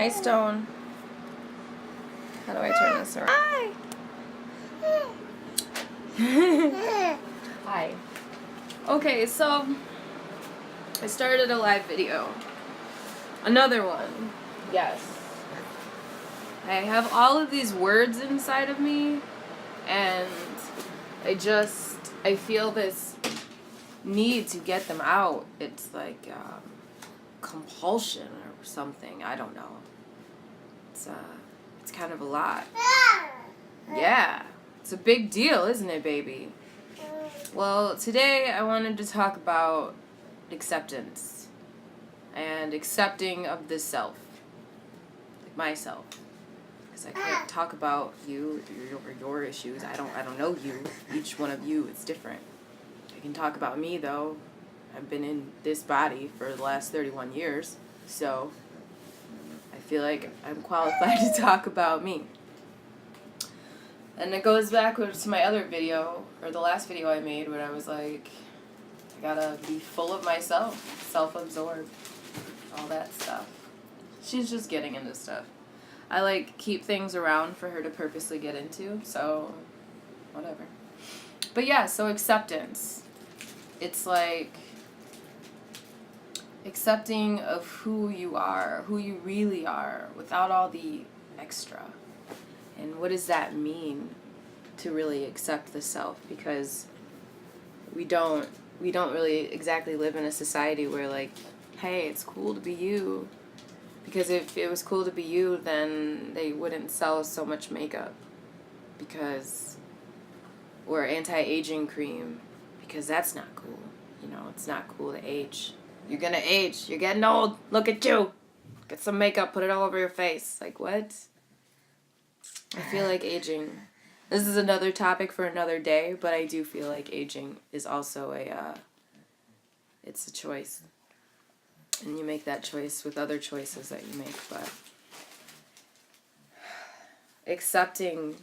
Hi, Stone. How do I turn this around? Hi. Hi. Okay, so I started a live video. Another one. Yes. I have all of these words inside of me, and I feel this need to get them out. It's like compulsion or something. I don't know. It's kind of a lot. Yeah. It's a big deal, isn't it, baby? Well, today I wanted to talk about acceptance and accepting of the self, like myself, because I can't talk about you or your issues. I don't know you. Each one of you is different. I can talk about me though. I've been in this body for the last 31 years, so I feel like I'm qualified to talk about me. And it goes backwards to my other video, or the last video I made, where I was like, I gotta be full of myself, self-absorbed, all that stuff. She's just getting into stuff. I like keep things around for her to purposely get into, so whatever. But yeah, so acceptance. It's like accepting of who you are, who you really are, without all the extra. And what does that mean to really accept the self? Because we don't really exactly live in a society where like, hey, it's cool to be you. Because if it was cool to be you, then they wouldn't sell so much makeup. Or anti-aging cream. Because that's not cool. You know, it's not cool to age. You're gonna age. You're getting old. Look at you. Get some makeup, put it all over your face. Like, what? I feel like aging. This is another topic for another day, but I do feel like aging is also it's a choice. And you make that choice with other choices that you make, but accepting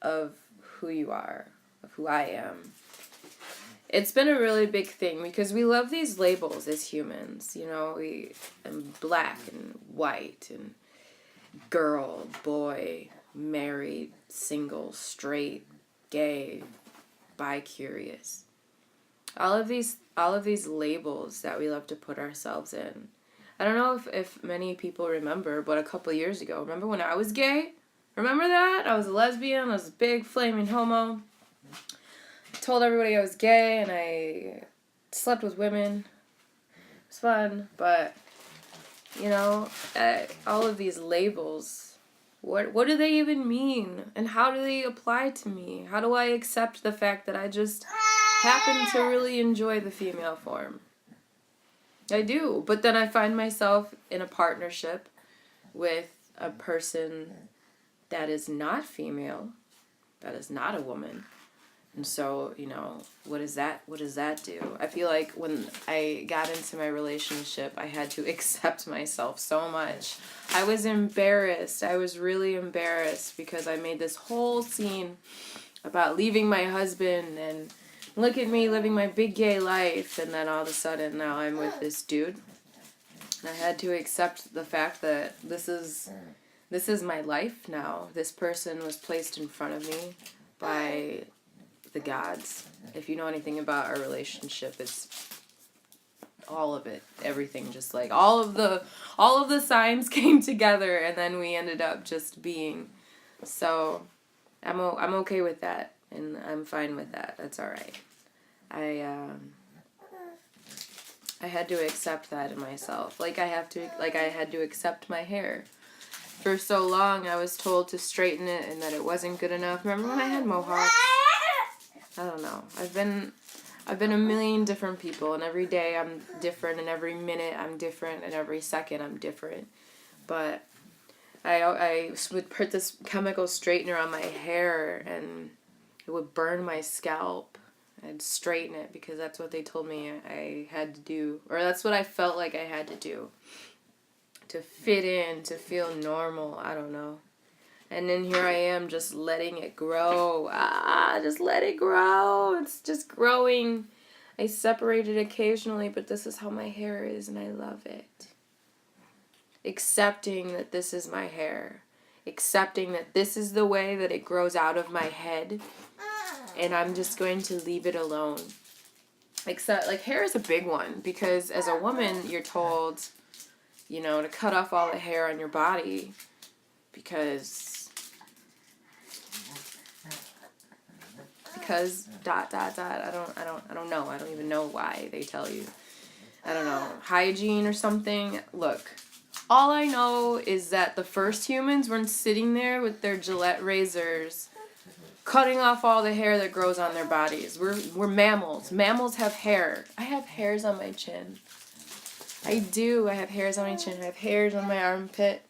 of who you are, of who I am. It's been a really big thing because we love these labels as humans, you know, we am black and white and girl, boy, married, single, straight, gay, bi-curious. All of these labels that we love to put ourselves in. I don't know if many people remember, but a couple of years ago, remember when I was gay? Remember that? I was a lesbian, I was a big flaming homo. I told everybody I was gay and I slept with women. It was fun, but you know, all of these labels, what do they even mean? And how do they apply to me? How do I accept the fact that I just happen to really enjoy the female form? I do, but then I find myself in a partnership with a person that is not female, that is not a woman. And so, you know, what does that do? I feel like when I got into my relationship, I had to accept myself so much. I was embarrassed. I was really embarrassed because I made this whole scene about leaving my husband and look at me living my big gay life, and then all of a sudden now I'm with this dude. And I had to accept the fact that this is my life now. This person was placed in front of me by the gods. If you know anything about our relationship, it's all of it, everything, just like all of the signs came together and then we ended up just being. So I'm okay with that, and I'm fine with that. That's all right. I had to accept that in myself. I had to accept my hair. For so long I was told to straighten it and that it wasn't good enough. Remember when I had mohawks? I don't know. I've been a million different people, and every day I'm different, and every minute I'm different, and every second I'm different. But I would put this chemical straightener on my hair, and it would burn my scalp. I'd straighten it because that's what they told me I had to do, or that's what I felt like I had to do to fit in, to feel normal. I don't know. And then here I am just letting it grow. Just let it grow. It's just growing. I separate it occasionally, but this is how my hair is, and I love it. accepting that this is my hair, accepting that this is the way that it grows out of my head, and I'm just going to leave it alone. Except, like, hair is a big one, because as a woman, you're told, you know, to cut off all the hair on your body, because I don't know. I don't even know why they tell you. I don't know, hygiene or something. Look, all I know is that the first humans weren't sitting there with their Gillette razors cutting off all the hair that grows on their bodies. We're mammals. Mammals have hair. I have hairs on my chin. I do. I have hairs on my chin. I have hairs on my armpit.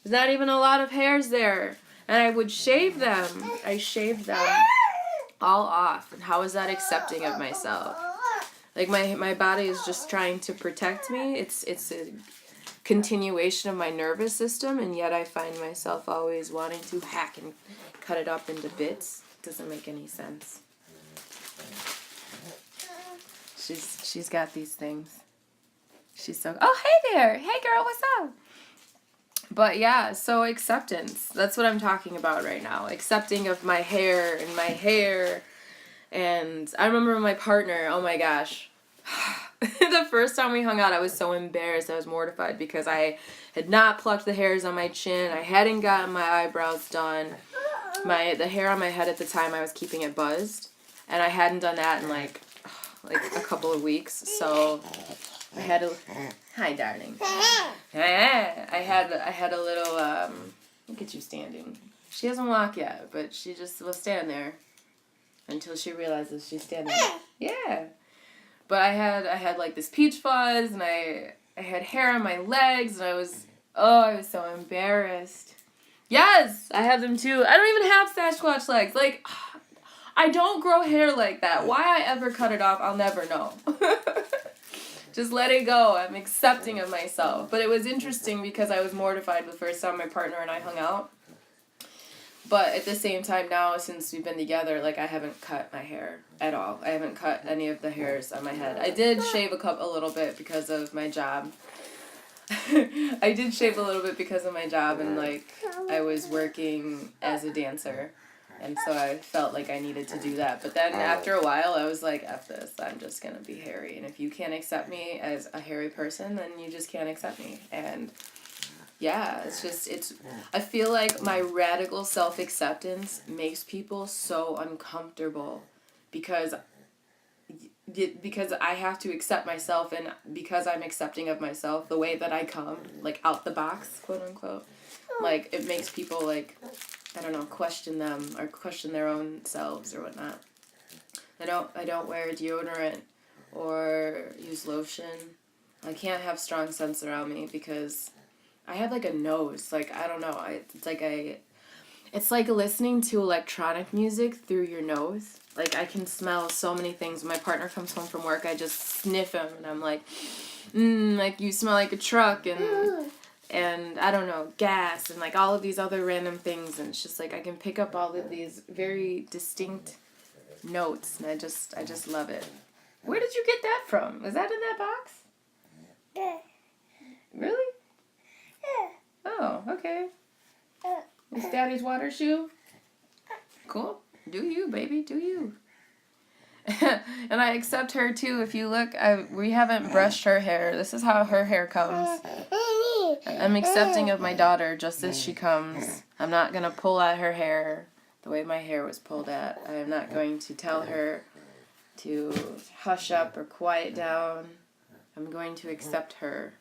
There's not even a lot of hairs there. And I would shave them. I shaved them all off. And how is that accepting of myself? Like, my body is just trying to protect me. It's a continuation of my nervous system, and yet I find myself always wanting to hack and cut it up into bits. It doesn't make any sense. She's got these things. She's so, oh, hey there. Hey, girl, what's up? But yeah, so acceptance. That's what I'm talking about right now. Accepting of my hair and my hair. And I remember my partner, oh my gosh. The first time we hung out, I was so embarrassed. I was mortified because I had not plucked the hairs on my chin. I hadn't gotten my eyebrows done. The hair on my head at the time, I was keeping it buzzed. And I hadn't done that in like a couple of weeks. So I had to, hi darling. I had a little, look at you standing. She doesn't walk yet, but she just will stand there until she realizes she's standing. Yeah. But I had like this peach fuzz, and I had hair on my legs, and I was so embarrassed. Yes, I have them too. I don't even have Sasquatch legs. Like, I don't grow hair like that. Why I ever cut it off, I'll never know. Just let it go. I'm accepting of myself. But it was interesting because I was mortified the first time my partner and I hung out. But at the same time now, since we've been together, like, I haven't cut my hair at all. I haven't cut any of the hairs on my head. I did shave a little bit because of my job. I did shave a little bit because of my job, and, like, I was working as a dancer. And so I felt like I needed to do that. But then after a while, I was like, F this. I'm just going to be hairy. And if you can't accept me as a hairy person, then you just can't accept me. And yeah, I feel like my radical self-acceptance makes people so uncomfortable because I have to accept myself, and because I'm accepting of myself, the way that I come, like, out the box, quote unquote, like, it makes people, like, I don't know, question them or question their own selves or whatnot. I don't wear deodorant or use lotion. I can't have strong scents around me because I have, like, a nose. Like, I don't know. It's like listening to electronic music through your nose. Like, I can smell so many things. When my partner comes home from work, I just sniff him, and I'm like, like, you smell like a truck, and I don't know, gas, and, like, all of these other random things, and it's just, like, I can pick up all of these very distinct notes, and I just love it. Where did you get that from? Was that in that box? Really? Oh, okay. Is Daddy's water shoe? Cool. Do you, baby, do you. And I accept her, too. If you look, we haven't brushed her hair. This is how her hair comes. I'm accepting of my daughter just as she comes. I'm not going to pull at her hair the way my hair was pulled at. I am not going to tell her to hush up or quiet down. I'm going to accept her.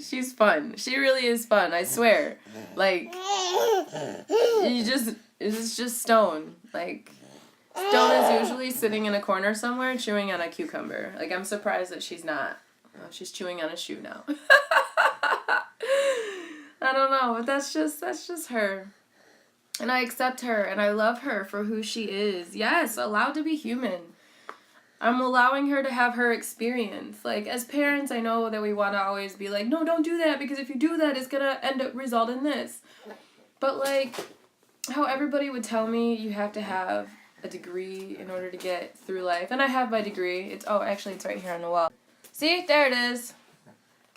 She's fun. She really is fun, I swear. Like, it's just Stone. Like, Stone is usually sitting in a corner somewhere chewing on a cucumber. Like, I'm surprised that she's not. Oh, she's chewing on a shoe now. I don't know, but that's just her. And I accept her, and I love her for who she is. Yes, allowed to be human. I'm allowing her to have her experience. Like, as parents, I know that we want to always be like, no, don't do that, because if you do that, it's going to result in this. But, like, how everybody would tell me you have to have a degree in order to get through life. And I have my degree. It's right here on the wall. See? There it is.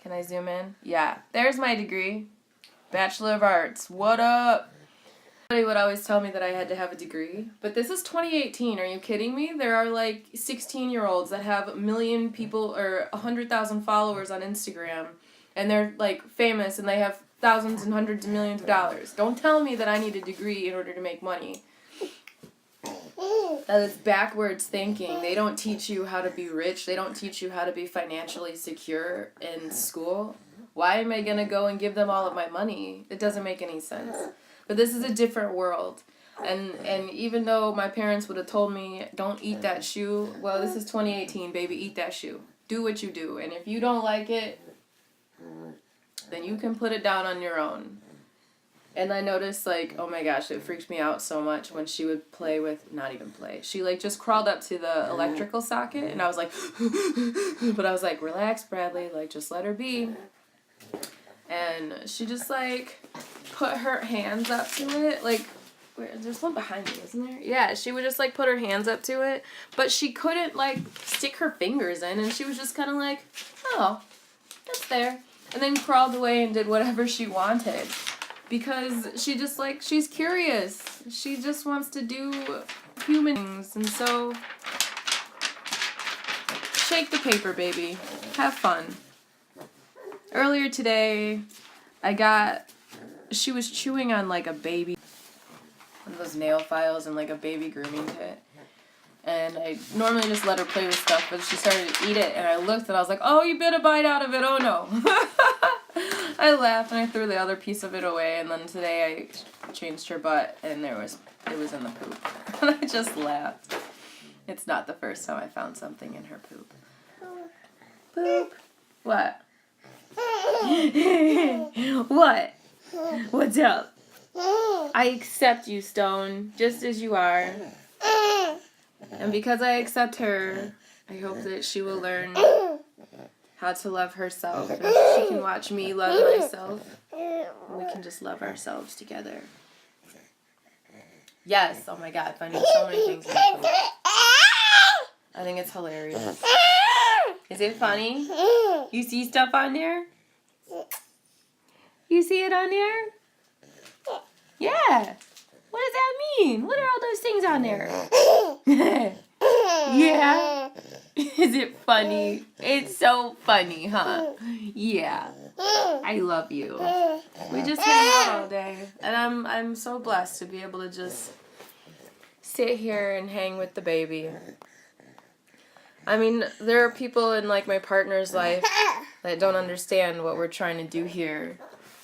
Can I zoom in? Yeah. There's my degree. Bachelor of Arts. What up? Somebody would always tell me that I had to have a degree. But this is 2018. Are you kidding me? There are like 16-year-olds that have 1 million people or 100,000 followers on Instagram. And they're like famous and they have thousands and hundreds of millions of dollars. Don't tell me that I need a degree in order to make money. That is backwards thinking. They don't teach you how to be rich. They don't teach you how to be financially secure in school. Why am I going to go and give them all of my money? It doesn't make any sense. But this is a different world. And even though my parents would have told me, don't eat that shoe, well, this is 2018, baby, eat that shoe. Do what you do. And if you don't like it, then you can put it down on your own. And I noticed, like, oh my gosh, it freaked me out so much when she would play with, not even play. She, like, just crawled up to the electrical socket, and I was like, but I was like, relax, Bradley, like, just let her be. And she just, like, put her hands up to it, like, there's one behind me, isn't there? Yeah, she would just, like, put her hands up to it, but she couldn't, like, stick her fingers in, and she was just kind of like, oh, that's there. And then crawled away and did whatever she wanted. Because she just, like, she's curious. She just wants to do human things. And so, shake the paper, baby. Have fun. Earlier today, she was chewing on, like, a baby, one of those nail files and, like, a baby grooming kit. And I normally just let her play with stuff, but she started to eat it, and I looked and I was like, oh, you bit a bite out of it, oh no. I laughed and I threw the other piece of it away, and then today I changed her butt and it was in the poop. And I just laughed. It's not the first time I found something in her poop. Poop. What? What? What's up? I accept you, Stone, just as you are. And because I accept her, I hope that she will learn how to love herself. And she can watch me love myself. And we can just love ourselves together. Yes, oh my god, finding so many things in the poop. I think it's hilarious. Is it funny? You see stuff on there? You see it on there? Yeah. What does that mean? What are all those things on there? Yeah. Is it funny? It's so funny, huh? Yeah. I love you. We just hang out all day. And I'm so blessed to be able to just sit here and hang with the baby. I mean, there are people in, like, my partner's life that don't understand what we're trying to do here.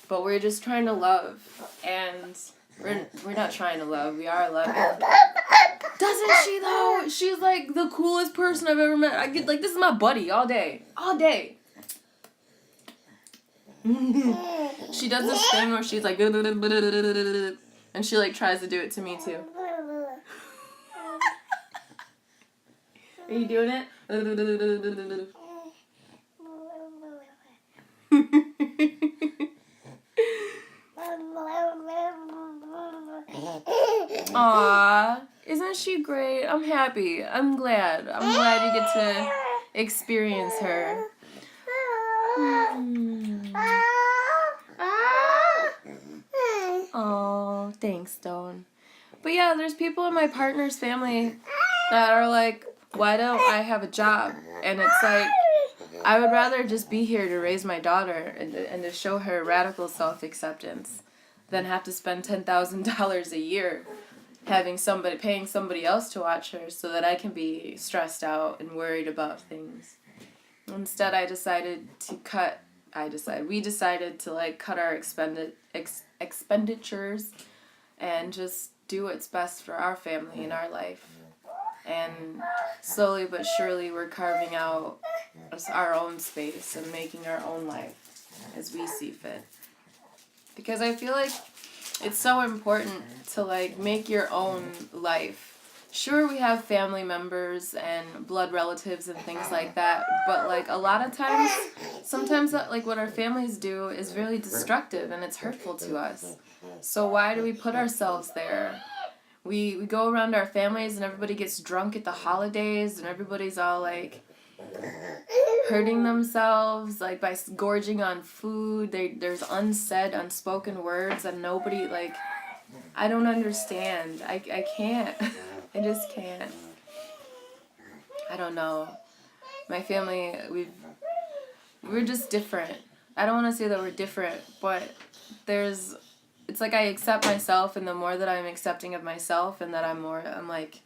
But we're just trying to love. And we're not trying to love. We are loving. Doesn't she, though? She's, like, the coolest person I've ever met. I get, like, this is my buddy all day. All day. She does this thing where she's like, and she, like, tries to do it to me, too. Are you doing it? Aww, isn't she great? I'm happy. I'm glad. I'm glad you get to experience her. Oh, thanks, Stone. But yeah, there's people in my partner's family that are like, why don't I have a job? And it's like, I would rather just be here to raise my daughter and to show her radical self-acceptance than have to spend $10,000 a year paying somebody else to watch her so that I can be stressed out and worried about things. Instead, we decided to, like, cut our expenditures and just do what's best for our family and our life. And slowly but surely we're carving out our own space and making our own life as we see fit. Because I feel like it's so important to, like, make your own life. Sure, we have family members and blood relatives and things like that, but, like, a lot of times, sometimes, like, what our families do is really destructive and it's hurtful to us. So why do we put ourselves there? We go around our families and everybody gets drunk at the holidays and everybody's all like hurting themselves like by gorging on food. There's unsaid, unspoken words and nobody like, I don't understand. I can't. I just can't. I don't know. My family, we're just different. I don't want to say that we're different, but it's like I accept myself, and the more that I'm accepting of myself and that I'm like,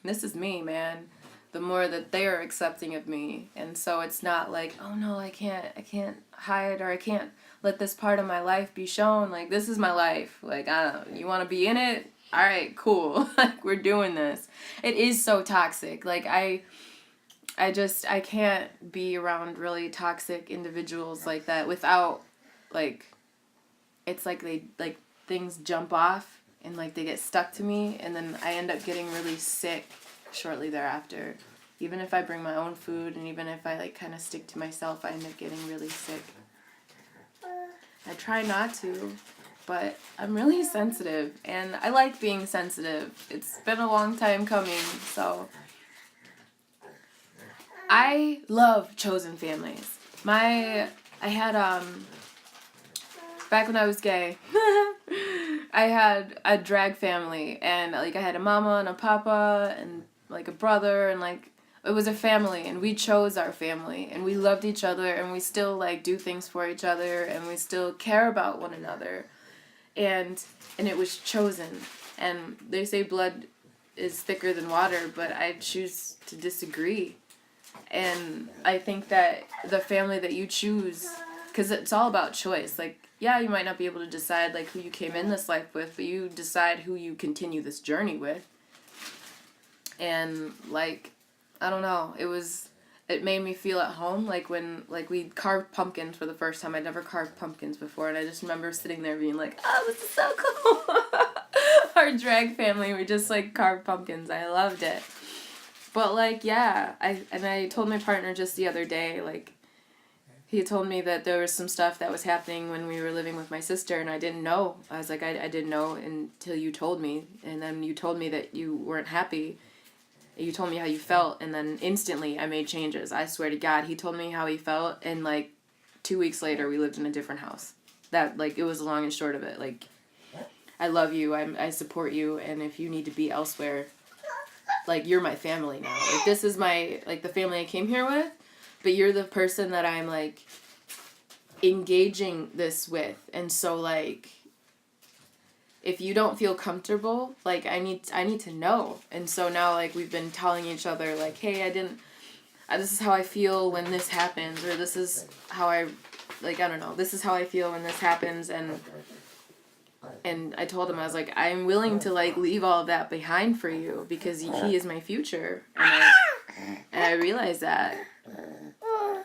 this is me, man, the more that they're accepting of me. And so it's not like, oh no, I can't hide, or I can't let this part of my life be shown. Like, this is my life. Like, you want to be in it? All right, cool. Like, we're doing this. It is so toxic. Like, I can't be around really toxic individuals like that without, like, it's like they, like, things jump off and, like, they get stuck to me, and then I end up getting really sick shortly thereafter. Even if I bring my own food, and even if I, like, kind of stick to myself, I end up getting really sick. I try not to, but I'm really sensitive, and I like being sensitive. It's been a long time coming, so I love chosen families. I had, back when I was gay, I had a drag family, and, like, I had a mama and a papa, and, like, a brother, and, like, it was a family, and we chose our family, and we loved each other, and we still, like, do things for each other, and we still care about one another, and it was chosen, and they say blood is thicker than water, but I choose to disagree. And I think that the family that you choose, because it's all about choice. Like, yeah, you might not be able to decide, like, who you came in this life with, but you decide who you continue this journey with. And, like, I don't know, it made me feel at home, like, when, like, we carved pumpkins for the first time. I'd never carved pumpkins before, and I just remember sitting there being like, oh, this is so cool. Our drag family, we just, like, carved pumpkins. I loved it. But, like, yeah, I told my partner just the other day, like, he told me that there was some stuff that was happening when we were living with my sister, and I didn't know. I was like, I didn't know until you told me, and then you told me that you weren't happy. You told me how you felt, and then instantly I made changes. I swear to God, he told me how he felt, and, like, 2 weeks later, we lived in a different house. That, like, it was the long and short of it. Like, I love you, I support you, and if you need to be elsewhere, like, you're my family now. Like, this is my, like, the family I came here with, but you're the person that I'm, like, engaging this with. And so, like, if you don't feel comfortable, like, I need to know. And so now, like, we've been telling each other, like, hey, this is how I feel when this happens, or this is how I don't know, this is how I feel when this happens, and I told him, I was like, I'm willing to, like, leave all of that behind for you, because he is my future, and I realized that.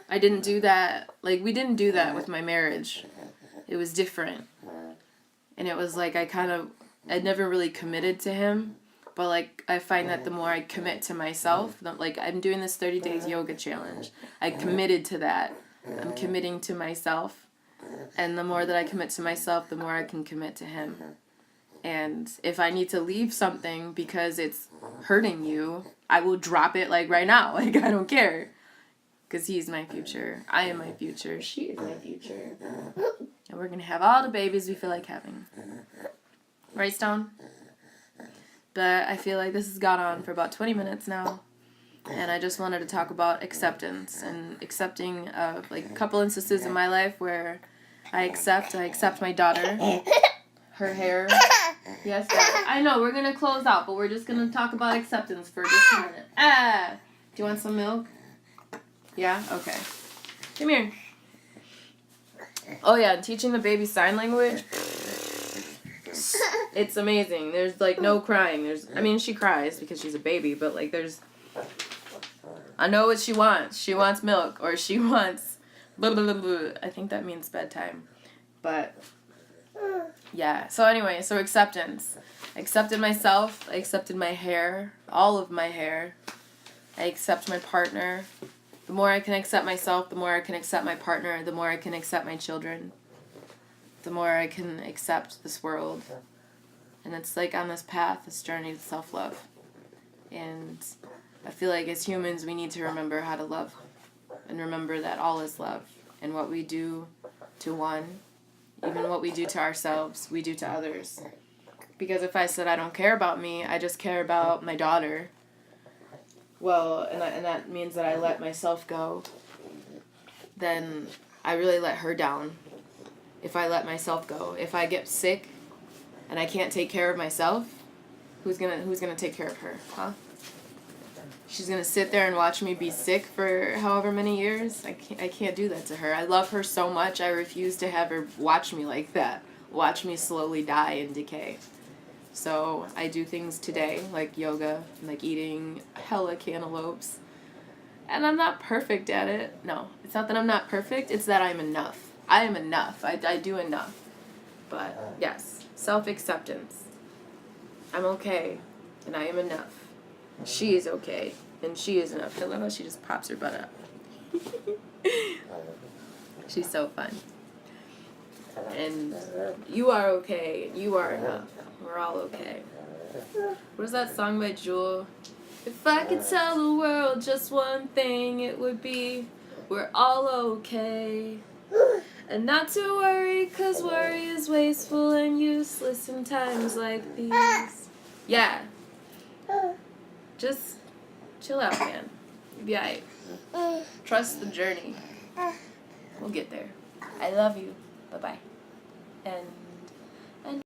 I didn't do that, like, we didn't do that with my marriage. It was different. And it was like, I'd never really committed to him, but, like, I find that the more I commit to myself, like, I'm doing this 30 days yoga challenge. I committed to that. I'm committing to myself. And the more that I commit to myself, the more I can commit to him. And if I need to leave something because it's hurting you, I will drop it, like, right now. Like, I don't care. Because he's my future. I am my future. She is my future. And we're going to have all the babies we feel like having. Right, Stone? But I feel like this has gone on for about 20 minutes now. And I just wanted to talk about acceptance and accepting of, like, a couple instances in my life where I accept my daughter, her hair. Yes, Dad. I know, we're going to close out, but we're just going to talk about acceptance for just a minute. Do you want some milk? Yeah? Okay. Come here. Oh, yeah, teaching the baby sign language. It's amazing. There's, like, no crying. She cries because she's a baby, but, like, I know what she wants. She wants milk, or she wants blah, blah, blah, blah. I think that means bedtime. But, yeah. So anyway, so acceptance. I accepted myself. I accepted my hair. All of my hair. I accept my partner. The more I can accept myself, the more I can accept my partner, the more I can accept my children, the more I can accept this world. And it's like on this path, this journey to self-love. And I feel like as humans, we need to remember how to love. And remember that all is love. And what we do to one, even what we do to ourselves, we do to others. Because if I said I don't care about me, I just care about my daughter, well, and that means that I let myself go, then I really let her down. If I let myself go. If I get sick and I can't take care of myself, who's gonna take care of her, huh? She's gonna sit there and watch me be sick for however many years? I can't do that to her. I love her so much, I refuse to have her watch me like that. Watch me slowly die and decay. So I do things today, like yoga, like eating hella cantaloupes. And I'm not perfect at it. No, it's not that I'm not perfect, it's that I'm enough. I am enough. I do enough. But yes, self-acceptance. I'm okay, and I am enough. She is okay, and she is enough. I love how she just pops her butt up. She's so fun. And you are okay, and you are enough. We're all okay. What is that song by Jewel? If I could tell the world just one thing, it would be we're all okay. And not to worry, 'cause worry is wasteful and useless in times like these. Yeah. Just chill out, man. You'll be alright. Trust the journey. We'll get there. I love you. Bye-bye. And